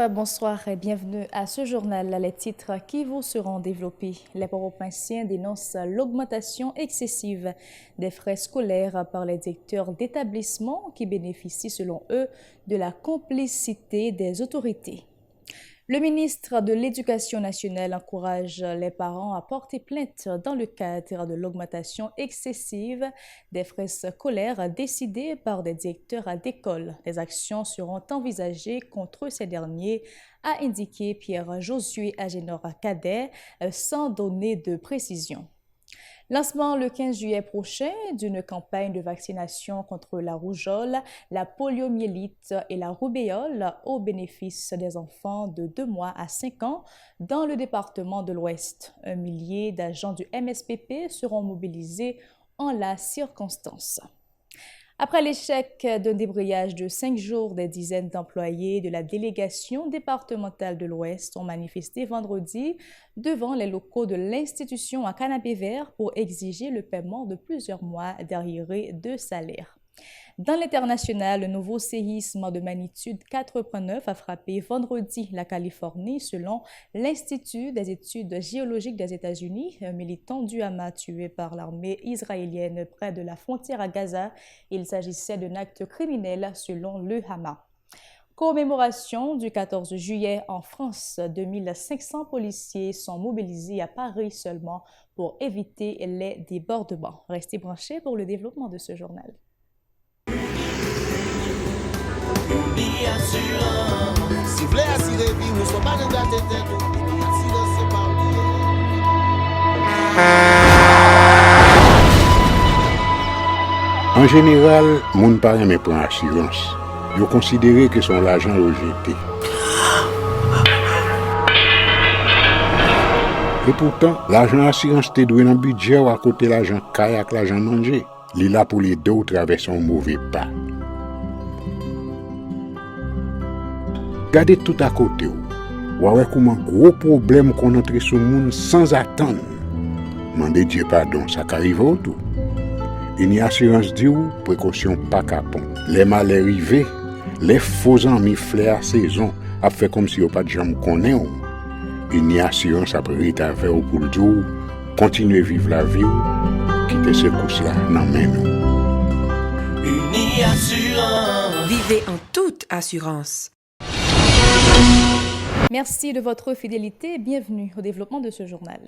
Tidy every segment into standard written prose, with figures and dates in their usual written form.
bonsoir et bienvenue à ce journal. Les titres qui vous seront développés. Les Port-au-Prinsiens dénoncent l'augmentation excessive des frais scolaires par les directeurs d'établissements qui bénéficient selon eux de la complicité des autorités. Le ministre de l'Éducation nationale encourage les parents à porter plainte dans le cadre de l'augmentation excessive des frais scolaires décidée par des directeurs d'école. Des actions seront envisagées contre ces derniers, a indiqué Pierre-Josué Agénor-Cadet, sans donner de précision. Lancement le 15 juillet prochain d'une campagne de vaccination contre la rougeole, la poliomyélite et la rubéole au bénéfice des enfants de 2 mois à 5 ans dans le département de l'Ouest. 1 millier d'agents du MSPP seront mobilisés en la circonstance. Après l'échec d'un débrayage de 5 jours, des dizaines d'employés de la délégation départementale de l'Ouest ont manifesté vendredi devant les locaux de l'institution à Canapé-Vert pour exiger le paiement de plusieurs mois d'arriérés de salaire. Dans l'international, le nouveau séisme de magnitude 4,9 a frappé vendredi la Californie selon l'Institut des études géologiques des États-Unis. Un militant du Hamas tué par l'armée israélienne près de la frontière à Gaza. Il s'agissait d'un acte criminel selon le Hamas. Commémoration du 14 juillet en France. 2500 policiers sont mobilisés à Paris seulement pour éviter les débordements. Restez branchés pour le développement de ce journal. En général, moun pa reme pran assurance. Yo considéré que son l'argent rejeté. Et pourtant, l'argent assurance te doué dans budget ou à côté l'argent kayak l'argent manger. Li là pour les deux traverser un mauvais pas. Gardez tout à côté ou ouais comme un gros problème qu'on entre sur monde sans attendre. Mandez Dieu pardon, ça arrive au tout. Une assurance dit ou précaution pas capon. Les mal arrivés, les faux amis flair saison a fait comme si on pas de jambe connaît ou. Une assurance après ta faire au pour dire continuer vivre la vie ou quitter ce course là nan men nous. Uni Assurance. Vivez en toute assurance. Merci de votre fidélité et bienvenue au développement de ce journal.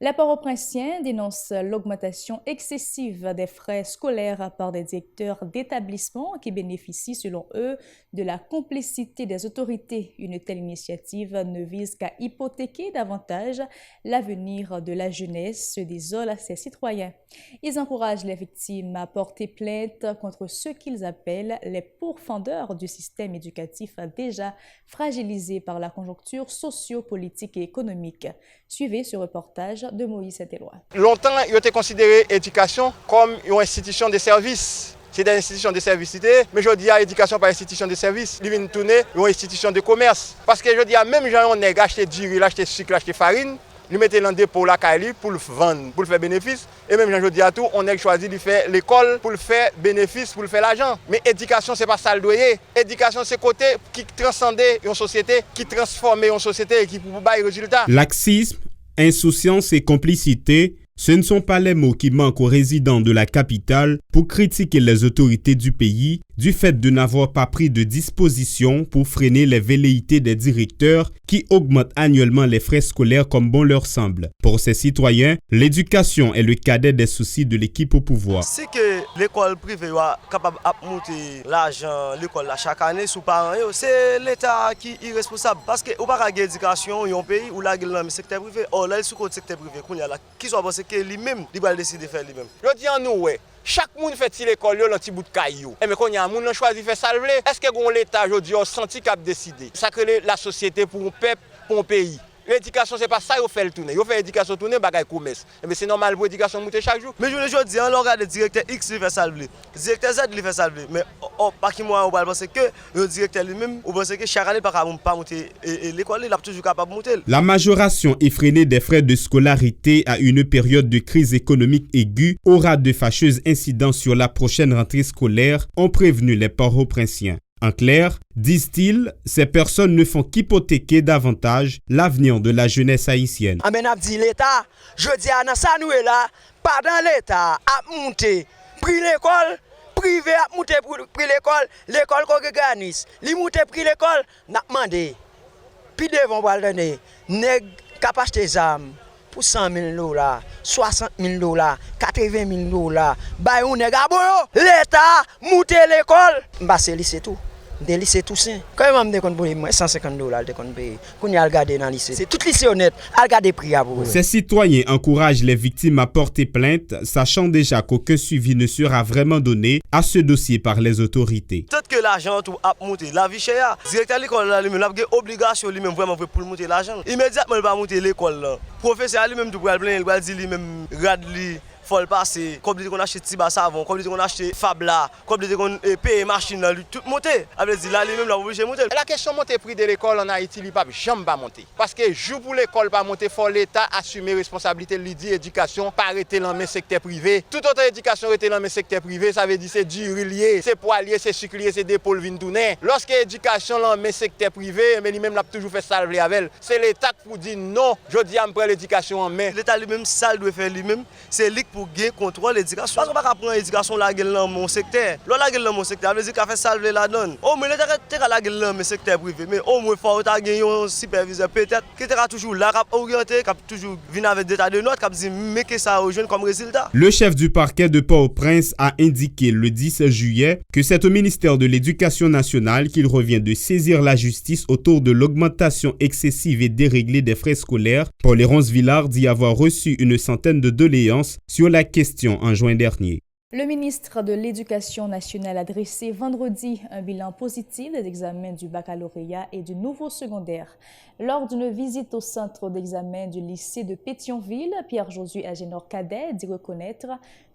Les Port-au-Prinsiens dénoncent l'augmentation excessive des frais scolaires par des directeurs d'établissements qui bénéficient, selon eux, de la complicité des autorités. Une telle initiative ne vise qu'à hypothéquer davantage l'avenir de la jeunesse, se désolent ces citoyens. Ils encouragent les victimes à porter plainte contre ceux qu'ils appellent les pourfendeurs du système éducatif déjà fragilisé par la conjoncture socio-politique et économique. Suivez ce reportage de Moïse Saint-Éloi. Longtemps, il a été considéré l'éducation comme une institution de service. C'est des institutions de service, mais je dis à l'éducation par institution de service, il vient tourner une institution de commerce. Parce que je dis à même gens on a acheté du riz, acheté sucre, acheté farine, lui mettait dans le dépôt la caille pour le vendre, pour le faire bénéfice. Et même je dis à tout, on a choisi de faire l'école pour le faire bénéfice, pour le faire l'argent. Mais éducation, c'est pas ça le doyer. Éducation, c'est côté qui transcende une société, qui transforme une société et qui peut pas de résultats. Laxisme, insouciance et complicité, ce ne sont pas les mots qui manquent aux résidents de la capitale pour critiquer les autorités du pays du fait de n'avoir pas pris de dispositions pour freiner les velléités des directeurs qui augmentent annuellement les frais scolaires comme bon leur semble. Pour ces citoyens, l'éducation est le cadet des soucis de l'équipe au pouvoir. Si que l'école privée est capable de monter l'argent l'école chaque année sous parents, c'est l'État qui est irresponsable. Parce que au pas d'éducation, il y a un pays où la dans le secteur privé. Or là, sous le secteur privé, qui soit pensé que lui-même, il va décider de faire lui-même. Je dis à nous, ouais. Chaque monde fait l'école dans petit bout de caillou. Et mais quand il y a un monde qui choisi de faire ça, est-ce que l'État aujourd'hui a senti qu'il a décidé? Ça crée la société pour un peuple, pour un pays. L'éducation, c'est pas ça qu'il fait le tourner. Il fait l'éducation tourner, bagaille commerce. Mais c'est normal pour l'éducation monter chaque jour. Mais je dis, on regarde le directeur X qui fait ça, le directeur Z qui fait ça. Mais pas qui moi, on va penser que le directeur lui-même, on pense que chaque année, pas monter l'école, il est toujours capable de monter. La majoration effrénée des frais de scolarité à une période de crise économique aiguë aura de fâcheuses incidences sur la prochaine rentrée scolaire, ont prévenu les Port-au-Prinsiens. En clair, disent-ils, ces personnes ne font qu'hypothéquer davantage l'avenir de la jeunesse haïtienne. Ah ben, dit l'État, je dis à ça nous est là, pas dans l'État, à monter, pris l'école, privé à monter pris l'école qu'on organise, li monter pris l'école, n'a demandé, puis devant va le donner, nèg capacité des armes pour 100 000 $, 60 000 $, 80 000 $, bah on nèg à boyo, l'État monter l'école, bah c'est lycée tout. Des lycées Toussaint. Quand même, je paye 150 $, je paye. Quand il a regardé dans le lycée, c'est tout lycée honnête, à regarder prix à vous. Ces citoyens encouragent les victimes à porter plainte, sachant déjà qu'aucun suivi ne sera vraiment donné à ce dossier par les autorités. Peut-être que l'argent tout a monté, la vie chère, le directeur de l'école là lui-même, il a une obligation lui-même vraiment pour monter l'argent. Immédiatement, il va monter l'école là. Le professeur lui-même tout pour le plaindre, il va dire lui-même, regarde lui. Faut le passer, comme dit qu'on achète Tiba savon, comme dit qu'on achète Fabla, comme dit qu'on paye machine là, tout monter. Avec dit là lui-même là obligé monter. La question monter prix de l'école en Haïti, il pas jamais pas monter. Parce que jour pour l'école pas monter, faut l'État assumer responsabilité, lui dit éducation pas arrêter dans le secteur privé. Toute autre éducation arrêter dans le secteur privé, ça veut dire c'est dur lié, c'est poilier, c'est sucrier, c'est d'épaule vinn tourner. Lorsque éducation dans le secteur privé, mais lui-même l'a toujours fait salver avec elle. C'est l'État qui dit non, je dis à me prendre l'éducation en main. L'État lui-même ça doit faire lui-même, c'est lui pour gagner contrôle l'éducation. Parce qu'on va pas prendre l'éducation la gueule dans mon secteur. Là la gueule dans mon secteur, ça veut dire qu'a fait salver la donne. Au moins l'État a la gueule dans mon secteur privé, mais au moins faut gagner un superviseur peut-être qui sera toujours là, qui orienté, qui toujours venir avec des états de notes, qui dit mais que ça aux jeunes comme résultat. Le chef du parquet de Port-au-Prince a indiqué le 10 juillet que c'est au ministère de l'Éducation nationale qu'il revient de saisir la justice autour de l'augmentation excessive et déréglée des frais scolaires. Paul-Hérence Villard dit avoir reçu une centaine de doléances sur la question en juin dernier. Le ministre de l'Éducation nationale a dressé vendredi un bilan positif des examens du baccalauréat et du nouveau secondaire. Lors d'une visite au centre d'examen du lycée de Pétionville, Pierre-Josué Agénor-Cadet dit reconnaître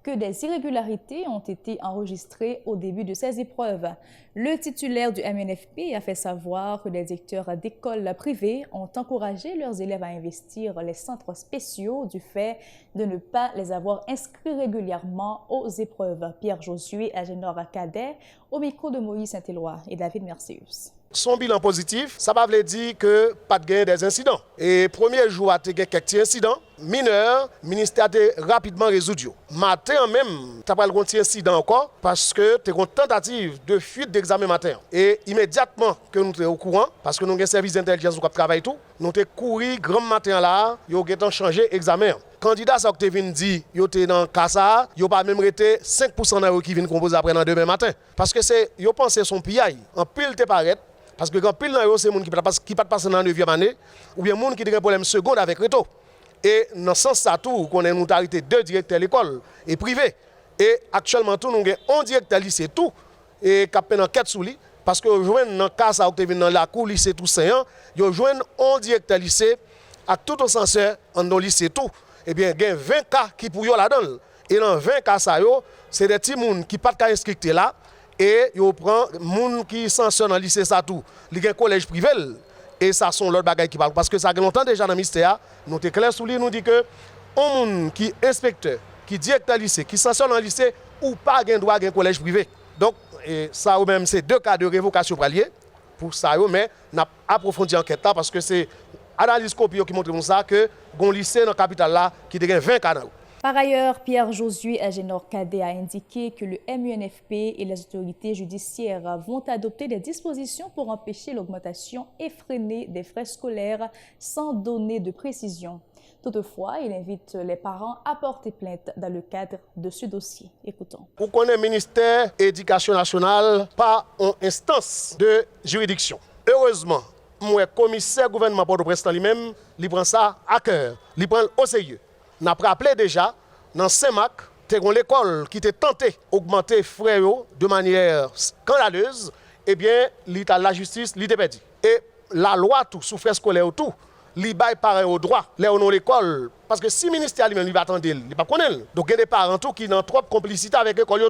que des irrégularités ont été enregistrées au début de ces épreuves. Le titulaire du MNFP a fait savoir que les directeurs d'écoles privées ont encouragé leurs élèves à investir les centres spéciaux du fait de ne pas les avoir inscrits régulièrement aux épreuves. Pierre-Josué Agénor-Cadet au micro de Moïse Saint-Éloi et David Mercius. Son bilan positif, ça va veut dire que pas de gain des incidents. Et premier jour, il y a quelques incidents mineurs, le ministère a rapidement résolu. Matin même, tu as pas le petit incident encore parce que tu as une tentative de fuite d'examen matin. Et immédiatement que nous sommes au courant, parce que nous avons un service d'intelligence qui travaille tout, nous avons couru grand matin là, nous avons changé l'examen. Candidat ça que vient dit, yo té dans casa, yo pas même resté 5% dans qui viennent composer après dans demain matin parce que c'est yo penser son piaille en pile te paraît parce que quand pile dans yo c'est monde qui pas passer dans 9e année ou bien monde qui a un problème seconde avec reto. Et dans ce sens ça tout qu'on a une autorité de directeur l'école et privé et actuellement tout nous avons un directeur lycée tout et qui a une enquête sur lui parce que joindre dans casa ou te vient dans la cour lycée tout saillant, yo joindre un directeur lycée à tout au censeur en dans lycée tout. Eh bien, il y a 20 cas qui pour yo là-dedans. Et dans 20 cas, c'est des petits gens qui ne sont pas inscrits là. Et ils prennent des gens qui sont dans le lycée, ça tout. Il y a un collège privé. Et ça sont l'autre bagaille qui parle. Parce que ça fait longtemps déjà dans le ministère, nous sommes clairs sur lui, nous dit que un monde qui est inspecteur, qui est directeur du lycée, qui sanctionne dans le lycée, ou pas un droit à un collège privé. Donc, ça même, c'est 2 cas de révocation pour lier. Pour ça, mais on a approfondi l'enquête parce que c'est analyse copie qui montre ça que bon lycée dans la capitale là qui a 20 canaux. Par ailleurs, Pierre-Josué Agénor-Cadet a indiqué que le MUNFP et les autorités judiciaires vont adopter des dispositions pour empêcher l'augmentation effrénée des frais scolaires sans donner de précision. Toutefois, il invite les parents à porter plainte dans le cadre de ce dossier. Écoutons. Pour qu'on ait le ministère de l'Éducation nationale pas en instance de juridiction. Heureusement, le commissaire gouvernement Port-au-Prince lui-même, il prend ça à cœur, il prend au sérieux. Nous avons rappelé déjà, dans Saint-Marc, l'école qui était tentée d'augmenter les frais de manière scandaleuse, eh bien, la justice l'a perdu. Et la loi, tout, sous frais scolaires, tout, il baille pareil au droit, là où l'école. Parce que si le ministère lui-même il va attendre, il ne va pas connaître. Donc, il y a des parents tout, qui ont trop de complicité avec l'école.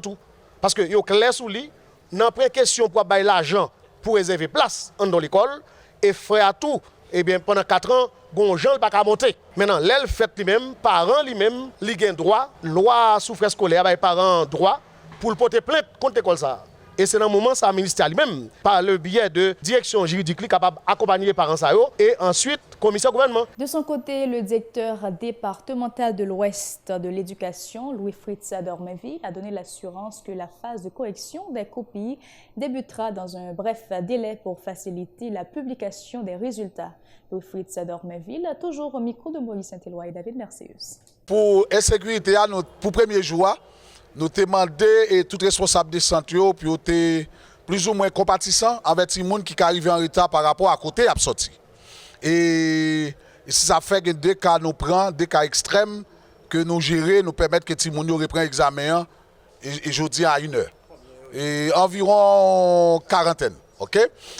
Parce que ils clair sous lui, n'a pas question pour bailler l'argent pour réserver place dans l'école. Et frère à tout, eh bien, pendant 4 ans, bon, Jean ne va pas monter. Maintenant, l'elle fait lui-même, parents lui-même, il a droit, loi sous frais scolaires, les parents droit, pour porter plainte contre l'école ça. Et c'est dans le moment ça le ministère lui-même, par le biais de direction juridique, capable d'accompagner les parents et ensuite commissaire gouvernement. De son côté, le directeur départemental de l'Ouest de l'éducation, Louis-Fritz Dormeville, a donné l'assurance que la phase de correction des copies débutera dans un bref délai pour faciliter la publication des résultats. Louis-Fritz Dormeville, toujours au micro de Maurice Saint-Éloi et David Merceus. Pour l'insécurité, pour le premier jour, nous avons demandé tout responsable de centre pour être plus ou moins compatissant avec les gens qui arrivent en retard par rapport à côté à sortir. Et ça fait que des cas nous prend, des cas extrêmes que nous gérons, nous permettent que les gens reprennent l'examen et je dis à 1 heure. Et environ quarantaine. OK?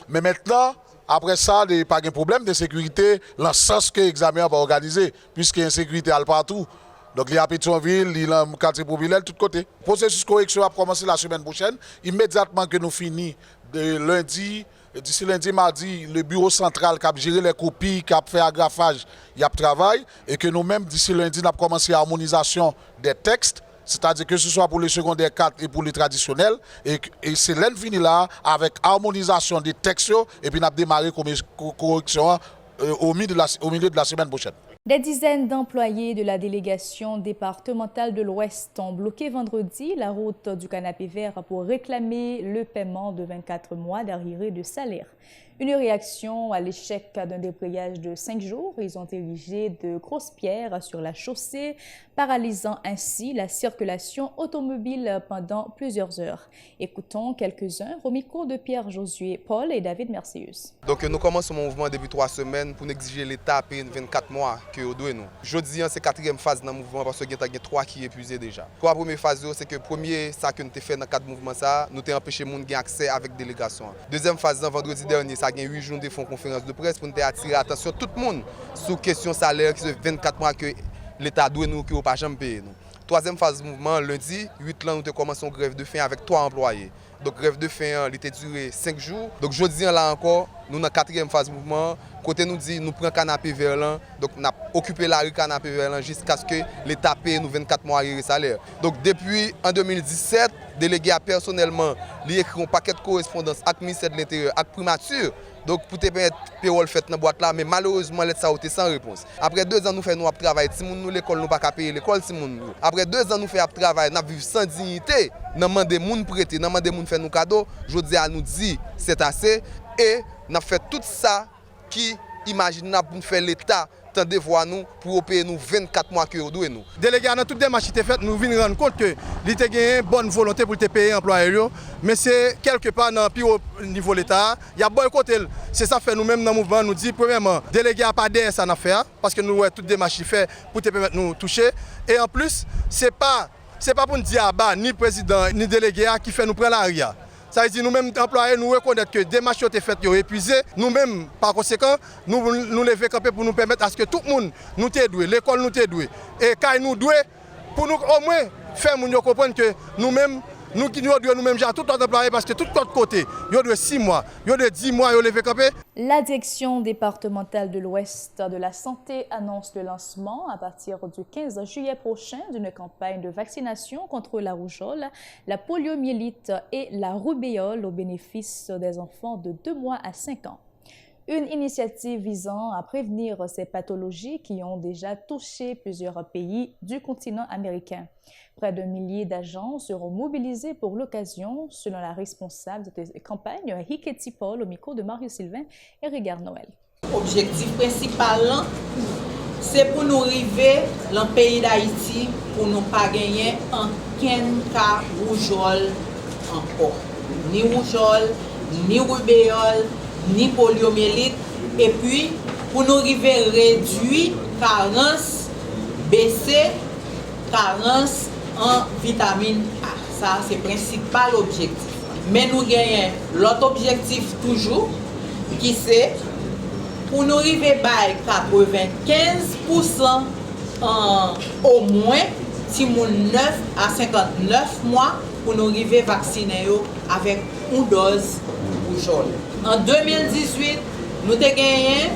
Mais maintenant, après ça, il n'y a pas de problème de sécurité dans le sens que l'examen va organiser, puisqu'il y a une sécurité partout. Donc, il y a Pétionville, il y a le quartier populaire, de tous côtés. Le processus de correction va commencer la semaine prochaine. Immédiatement que nous finissons de lundi, d'ici lundi, mardi, le bureau central qui a géré les copies, qui a fait agrafage, il y a travail. Et que nous-mêmes, d'ici lundi, nous avons commencé l'harmonisation des textes. C'est-à-dire que ce soit pour les secondaires 4 et pour les traditionnels. Et c'est l'un fini là avec harmonisation des textes et puis nous avons démarré comme correction au milieu de la semaine prochaine. Des dizaines d'employés de la délégation départementale de l'Ouest ont bloqué vendredi la route du Canapé Vert pour réclamer le paiement de 24 mois d'arriérés de salaire. Une réaction à l'échec d'un débrayage de 5 jours. Ils ont érigé de grosses pierres sur la chaussée, paralysant ainsi la circulation automobile pendant plusieurs heures. Écoutons quelques-uns au micro de Pierre-Josué Paul et David Merceus. Donc nous commençons mon mouvement depuis 3 semaines pour exiger l'État à payer 24 mois que nous devons. Jeudi, c'est la 4e phase dans le mouvement parce qu'il y a 3 qui sont épuisés déjà. La première phase, c'est que le premier, ça que nous avons fait dans le cadre du mouvement, nous avons empêché les gens d'avoir accès avec la délégation. Deuxième phase, vendredi dernier, ça a 8 jours de font conférence de presse pour nous attirer l'attention de tout le monde sur la question salaire qui est 24 mois que l'État doit nous, que nous ne pas jamais payer. Troisième phase du mouvement, lundi, 8 ans, nous avons commencé une grève de faim avec 3 employés. Donc, grève de faim, elle a duré 5 jours. Donc, jeudi, là encore, nous dans la 4e phase du mouvement. Côté nous dit, nous prenons canapé vers l'an. Donc, nous avons occupé la rue canapé vers l'an jusqu'à ce que l'État paye nous 24 mois de salaire. Donc, depuis en 2017, délégué personnellement, il a écrit un paquet de correspondance avec le ministère de l'Intérieur, avec Primature. Donc, pour te permettre de payer fait dans la boîte là, mais malheureusement, l'État a été sans réponse. Après 2 ans, nous faisons notre travail. Si nous l'école, nous ne pouvons pas payer l'école. Après 2 ans, nous faisons notre travail. Nous vivons sans dignité. Nous demandons des gens prêter, nous demandons des gens faire nos cadeaux. Je dis à nous dire c'est assez. Et nous avons fait tout ça qui imaginable pour faire l'État. Tendez voir nous pour payer nous 24 mois que nous devons. Délégué, dans toutes les démarches qui faites, nous venons rendre compte que l'État a une bonne volonté pour payer les employés, mais c'est quelque part dans le plus haut niveau de l'État. Il y a bon côté. C'est ça fait nous-mêmes dans le mouvement, nous dit premièrement, délégué n'a pas d'aide à faire parce que nous avons toutes les démarches qui fait pour te permettre de nous toucher. Et en plus, c'est pas pour nous dire ni le président ni le délégué qui fait nous prendre l'arrière. Ça veut dire nous-mêmes employés, nous reconnaître que des démarches ont été faites, ont épuisé. Nous-mêmes, par conséquent, nous lever camper pour nous permettre à ce que tout le monde nous t'aide, l'école nous t'aide. Et quand nous devons, pour nous au moins faire nous comprendre que nous-mêmes, nous devons nous-mêmes gérer tout notre employé parce que tout notre côté, il y a 6 mois, il y a 10 mois, il y a lever camper. La direction départementale de l'Ouest de la Santé annonce le lancement à partir du 15 juillet prochain d'une campagne de vaccination contre la rougeole, la poliomyélite et la rubéole au bénéfice des enfants de 2 mois à 5 ans. Une initiative visant à prévenir ces pathologies qui ont déjà touché plusieurs pays du continent américain. Près d'1 millier d'agents seront mobilisés pour l'occasion, selon la responsable de cette campagne, Hiketi Paul, au micro de Mario Sylvain et Rigard Noël. L'objectif principal, c'est pour nous arriver dans le pays d'Haïti pour ne pas gagner aucun cas rougeole encore. Ni rougeole, ni rubéole, ni poliomyélite. Et puis, pour nous arriver à réduire carence, baisser carence en vitamine A. Ça, c'est le principal objectif. Mais nous gagnons l'autre objectif toujours, qui c'est pour nous arriver à 95% au moins, si nous 9 à 59 mois, pour nous arriver à vacciner avec une dose rougeole. En 2018, nous avons gagné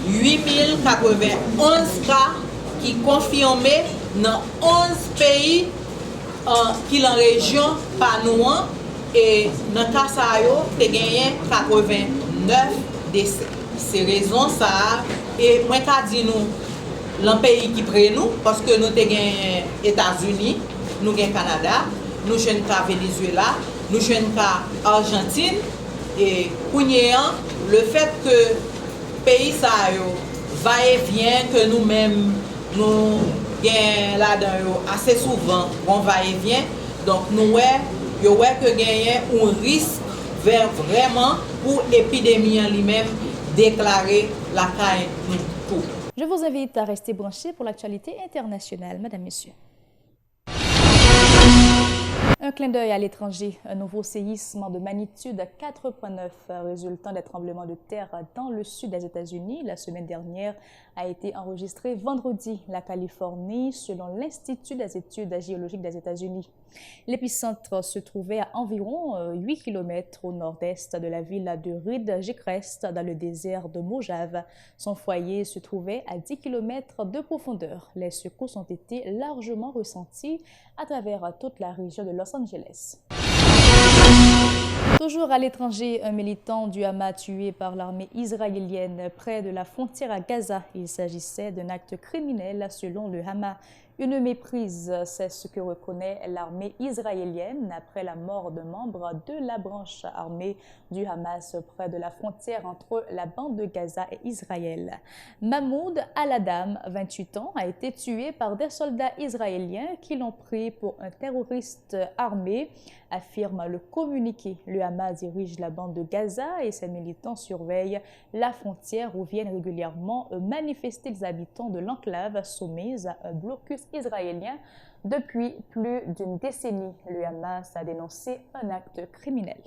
8091 cas qui confirmés dans 11 pays qui sont en région Panouan Et dans le cas ça yo, te gagné 89 décès. C'est raison ça et moi ka dit nous l'un pays qui prend nous parce que nous te gagné États-Unis, nous gagné Canada, nous jeune ka Venezuela, nous jeune ka Argentine et kounyen le fait que pays ça yo va et vient que nous-mêmes nous gagnons là-dedans assez souvent on va et vient donc nous yo que gagner un risque vers vraiment pour l'épidémie en lui-même déclarer la caille nous tout. Je vous invite à rester branchés pour l'actualité internationale, mesdames, messieurs. Un clin d'œil à l'étranger, un nouveau séisme de magnitude 4,9 résultant des tremblements de terre dans le sud des États-Unis la semaine dernière a été enregistré vendredi, la Californie, selon l'Institut des études géologiques des États-Unis. L'épicentre se trouvait à environ 8 km au nord-est de la ville de Reed-Gilchrist, dans le désert de Mojave. Son foyer se trouvait à 10 km de profondeur. Les secousses ont été largement ressenties à travers toute la région de Los Angeles. Toujours à l'étranger, un militant du Hamas tué par l'armée israélienne près de la frontière à Gaza. Il s'agissait d'un acte criminel selon le Hamas. Une méprise, c'est ce que reconnaît l'armée israélienne après la mort d'un membre de la branche armée du Hamas près de la frontière entre la bande de Gaza et Israël. Mahmoud Al-Adam, 28 ans, a été tué par des soldats israéliens qui l'ont pris pour un terroriste armé, affirme le communiqué. Le Hamas dirige la bande de Gaza et ses militants surveillent la frontière où viennent régulièrement manifester les habitants de l'enclave soumise à un blocus israélien depuis plus d'une décennie. Le Hamas a dénoncé un acte criminel.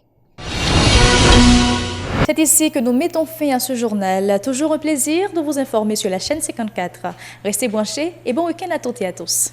C'est ici que nous mettons fin à ce journal. Toujours un plaisir de vous informer sur la chaîne 54. Restez branchés et bon week-end à toutes et à tous.